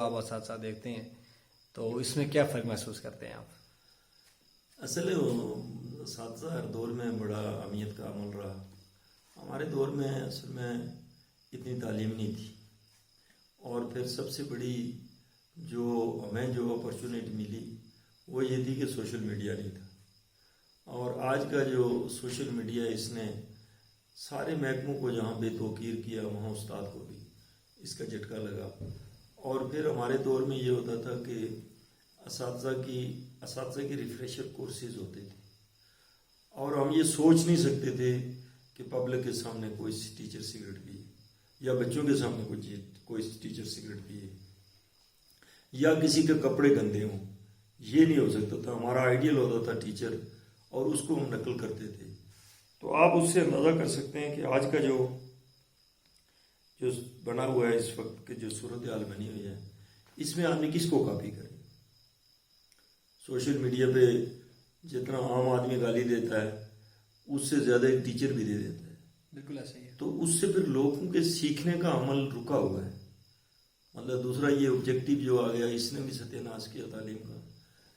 آپ اساتذہ دیکھتے ہیں تو اس میں کیا فرق محسوس کرتے ہیں آپ؟ اصل اساتذہ ہر دور میں بڑا اہمیت کا عمل رہا. ہمارے دور میں اصل میں اتنی تعلیم نہیں تھی، اور پھر سب سے بڑی جو ہمیں جو اپرچونیٹی ملی وہ یہ تھی کہ سوشل میڈیا نہیں تھا. اور آج کا جو سوشل میڈیا اس نے سارے محکموں کو جہاں بے توقیر کیا وہاں استاد کو بھی اس کا جھٹکا لگا. اور پھر ہمارے دور میں یہ ہوتا تھا کہ اساتذہ کی ریفریشر کورسز ہوتے تھے، اور ہم یہ سوچ نہیں سکتے تھے کہ پبلک کے سامنے کوئی ٹیچر سگریٹ پیے یا بچوں کے سامنے کوئی ٹیچر سگریٹ پیے یا کسی کے کپڑے گندے ہوں. یہ نہیں ہو سکتا تھا. ہمارا آئیڈیل ہوتا تھا ٹیچر، اور اس کو ہم نقل کرتے تھے. تو آپ اس سے اندازہ کر سکتے ہیں کہ آج کا جو بنا ہوا ہے، اس وقت کی جو صورتحال بنی ہوئی ہے، اس میں آدمی کس کو کاپی کرے. سوشل میڈیا پہ جتنا عام آدمی گالی دیتا ہے اس سے زیادہ ایک ٹیچر بھی دے دیتا ہے. بالکل ایسا ہی ہے. تو اس سے پھر لوگوں کے سیکھنے کا عمل رکا ہوا ہے. مطلب دوسرا یہ آبجیکٹو جو آ گیا، اس نے بھی ستیہ ناش کیا تعلیم کا.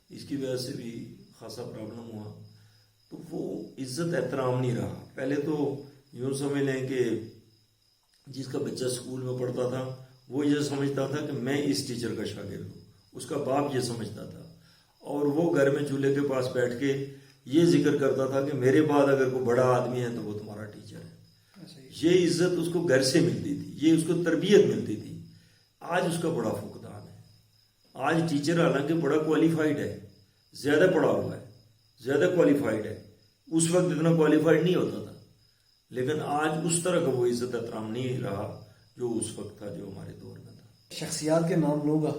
اس کی وجہ سے بھی خاصا پرابلم ہوا. تو وہ عزت احترام نہیں رہا. پہلے تو یوں سمجھ لیں کہ جس کا بچہ اسکول میں پڑھتا تھا وہ یہ سمجھتا تھا کہ میں اس ٹیچر کا شاگرد ہوں. اس کا باپ یہ سمجھتا تھا، اور وہ گھر میں چولہے کے پاس بیٹھ کے یہ ذکر کرتا تھا کہ میرے بعد اگر کوئی بڑا آدمی ہے تو وہ تمہارا ٹیچر ہے. یہ عزت اس کو گھر سے ملتی تھی، یہ اس کو تربیت ملتی تھی. آج اس کا بڑا فقدان ہے. آج ٹیچر حالانکہ بڑا کوالیفائڈ ہے، زیادہ پڑھا ہوا ہے، زیادہ کوالیفائڈ ہے. اس وقت اتنا کوالیفائڈ نہیں ہوتا تھا، لیکن آج اس طرح کا وہ عزت احترام نہیں رہا جو اس وقت تھا، جو ہمارے دور میں تھا. شخصیات کے نام لوں گا